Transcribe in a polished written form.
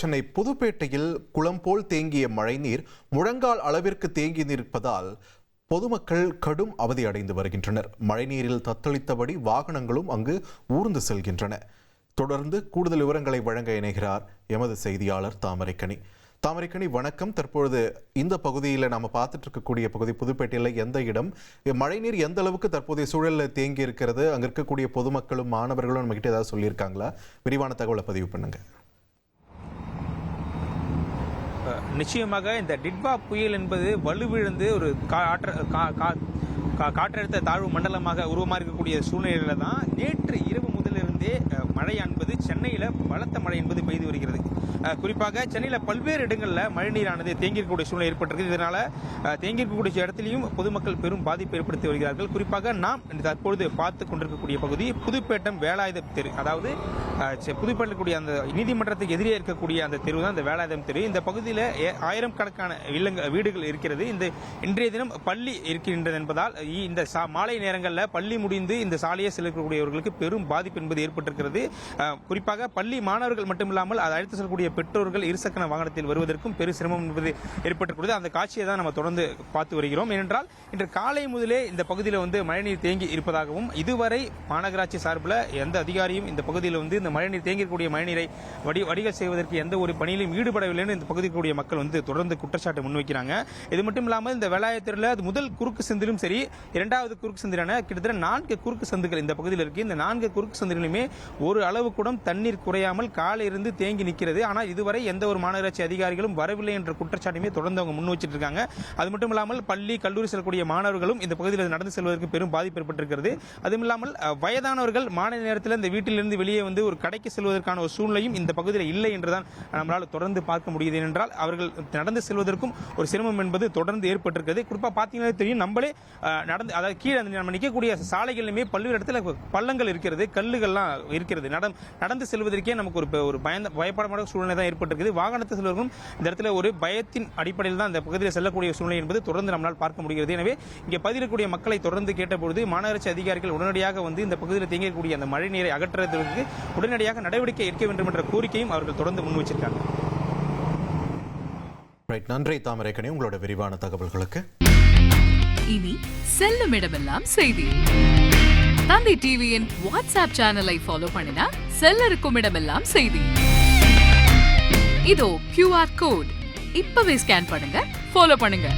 சென்னை புதுப்பேட்டையில் குளம் போல் தேங்கிய மழைநீர் முழங்கால் அளவிற்கு தேங்கி நிற்பதால் பொதுமக்கள் கடும் அவதி அடைந்து வருகின்றனர். மழைநீரில் தத்தளித்தபடி வாகனங்களும் அங்கு ஊர்ந்து செல்கின்றன. தொடர்ந்து கூடுதல் விவரங்களை வழங்க இணைகிறார் எமது செய்தியாளர் தாமரைக்கனி. வணக்கம். தற்பொழுது இந்த பகுதியில் நாம பார்த்துட்டு இருக்கக்கூடிய பகுதி புதுப்பேட்டையில் எந்த இடம், மழைநீர் எந்த அளவுக்கு தற்போதைய சூழலில் தேங்கி இருக்கிறது, அங்க இருக்கக்கூடிய பொதுமக்களும் மாணவர்களும் நம்ம கிட்ட ஏதாவது சொல்லியிருக்காங்களா? விரிவான தகவலை பதிவு பண்ணுங்க. நிச்சயமாக இந்த டிட்வா புயல் என்பது வலுவிழந்து ஒரு காற்றழுத்த தாழ்வு மண்டலமாக உருவமாக இருக்கக்கூடிய சூழ்நிலையில தான் நேற்று இரவு முதலிருந்தே மழை என்பது சென்னையில் பலத்த மழை என்பது பெய்து வருகிறது. குறிப்பாக சென்னையில் பல்வேறு இடங்களில் மழைநீரானது தேங்கியிருக்கக்கூடிய சூழ்நிலை ஏற்பட்டிருக்கு. இதனால தேங்கியிருக்கக்கூடிய இடத்திலையும் பொதுமக்கள் பெரும் பாதிப்பு ஏற்படுத்தி வருகிறார்கள். குறிப்பாக நாம் தற்பொழுது பார்த்து கொண்டிருக்கக்கூடிய பகுதி புதுப்பேட்டம் வேலாயுதம் தெரு. அதாவது புதுப்பேட்டக்கூடிய அந்த நீதிமன்றத்துக்கு எதிரே இருக்கக்கூடிய அந்த தெரு தான் இந்த வேலாயுதம் தெரு. இந்த பகுதியில் ஆயிரக்கணக்கான வீடுகள் இருக்கிறது. இந்த இன்றைய தினம் பள்ளி இருக்கின்றது என்பதால் இந்த மாலை நேரங்களில் பள்ளி முடிந்து இந்த சாலையை செல்லக்கூடியவர்களுக்கு பெரும் பாதிப்பு என்பது ஏற்பட்டிருக்கிறது. குறிப்பாக பள்ளி மாணவர்கள் மட்டுமில்லாமல் அதை அழைத்து செல்லக்கூடிய பெற்றோர்கள் இருசக்கர வாகனத்தில் வருவதற்கும் பெரும் சிரமம் என்பது ஏற்பட்டிருக்கிறது. அந்த காட்சியை தான் நம்ம தொடர்ந்து பார்த்து வருகிறோம். ஏனென்றால் இன்று காலை முதலே இந்த பகுதியில் மழைநீர் தேங்கி இருப்பதாகவும், இதுவரை மாநகராட்சி சார்பில் எந்த அதிகாரியும் இந்த பகுதியில் இந்த மழைநீர் தேங்கியிருக்கக்கூடிய மழைநீரை வடிகல் செய்வதற்கு எந்த ஒரு பணியிலும் ஈடுபடவில்லை என்று இந்த பகுதியில் கூடிய மக்கள் தொடர்ந்து குற்றச்சாட்டு முன்வைக்கிறாங்க. இது மட்டும் இல்லாமல் இந்த வேலாயத்தில் அது முதல் குறுக்கு சந்திலும் சரி, இரண்டாவது குறுக்கு சந்திரான கிட்டத்தட்ட 4 குறுக்கு சந்துகள் இந்த பகுதியில் இருக்கு. இந்த 4 குறுக்கு சந்திலுமே ஒரு அளவு கூட தண்ணீர் குறையாமல் காலை இருந்து தேங்கி நிற்கிறது. ஆனால் இதுவரை எந்த ஒரு மாநகராட்சி அதிகாரிகளும் வரவில்லை என்ற குற்றச்சாட்டுமே தொடர்ந்து அவங்க முன் வச்சிட்டு இருக்காங்க. அது மட்டும் இல்லாமல் பள்ளி கல்லூரி செல்லக்கூடிய மாணவர்களும் இந்த பகுதியில் நடந்து செல்வதற்கு பெரும் பாதிப்பு ஏற்பட்டிருக்கிறது. அதுவும் இல்லாமல் வயதானவர்கள் மாலை நேரத்தில் இந்த வீட்டிலிருந்து வெளியே ஒரு கடைக்கு செல்வதற்கான ஒரு சூழ்நிலையும் இந்த பகுதியில் இல்லை என்றுதான் நம்மளால் தொடர்ந்து பார்க்க முடியுது. என்றால் அவர்கள் நடந்து செல்வதற்கும் ஒரு சிரமம் என்பது தொடர்ந்து ஏற்பட்டிருக்கிறது. குறிப்பாக பார்த்தீங்கன்னா தெரியும், நம்மளே நடந்து அதாவது கீழே நம்ம நிற்கக்கூடிய சாலைகளிலுமே பல்வேறு இடத்துல பள்ளங்கள் இருக்கிறது, கல்லுகள்லாம் இருக்கிறது. நடந்து செல்வதற்கே நமக்கு ஒரு பயப்படமான சூழ்நிலை தான் ஏற்பட்டிருக்கிறது. வாகனத்தை செல்வர்களும் இந்த இடத்துல ஒரு பயத்தின் அடிப்படையில் தான் இந்த பகுதியில் செல்லக்கூடிய சூழ்நிலை என்பது தொடர்ந்து நம்மளால் பார்க்க முடிகிறது. எனவே இங்கே பகுதியில் மக்களை தொடர்ந்து கேட்டபொழுது மாநகராட்சி அதிகாரிகள் உடனடியாக இந்த பகுதியில் தேங்கக்கூடிய அந்த மழை நீரை அகற்றுவதற்கு உடனடியாக நடவடிக்கை எடுக்க வேண்டும் என்ற கோரிக்கையும் அவர்கள் தொடர்ந்து முன் வச்சிருக்காங்க. நன்றி தாமரைக்கனி, உங்களோட விரிவான தகவல்களுக்கு. இனி செல்லும் இடமெல்லாம் செய்தி. தந்தி டிவியின் வாட்ஸ்அப் சேனலை ஃபாலோ பண்ணினா செல்ல இருக்கும் இடமெல்லாம் செய்தி. இதோ QR கோட் இப்பவே ஸ்கேன் பண்ணுங்க, ஃபாலோ பண்ணுங்க.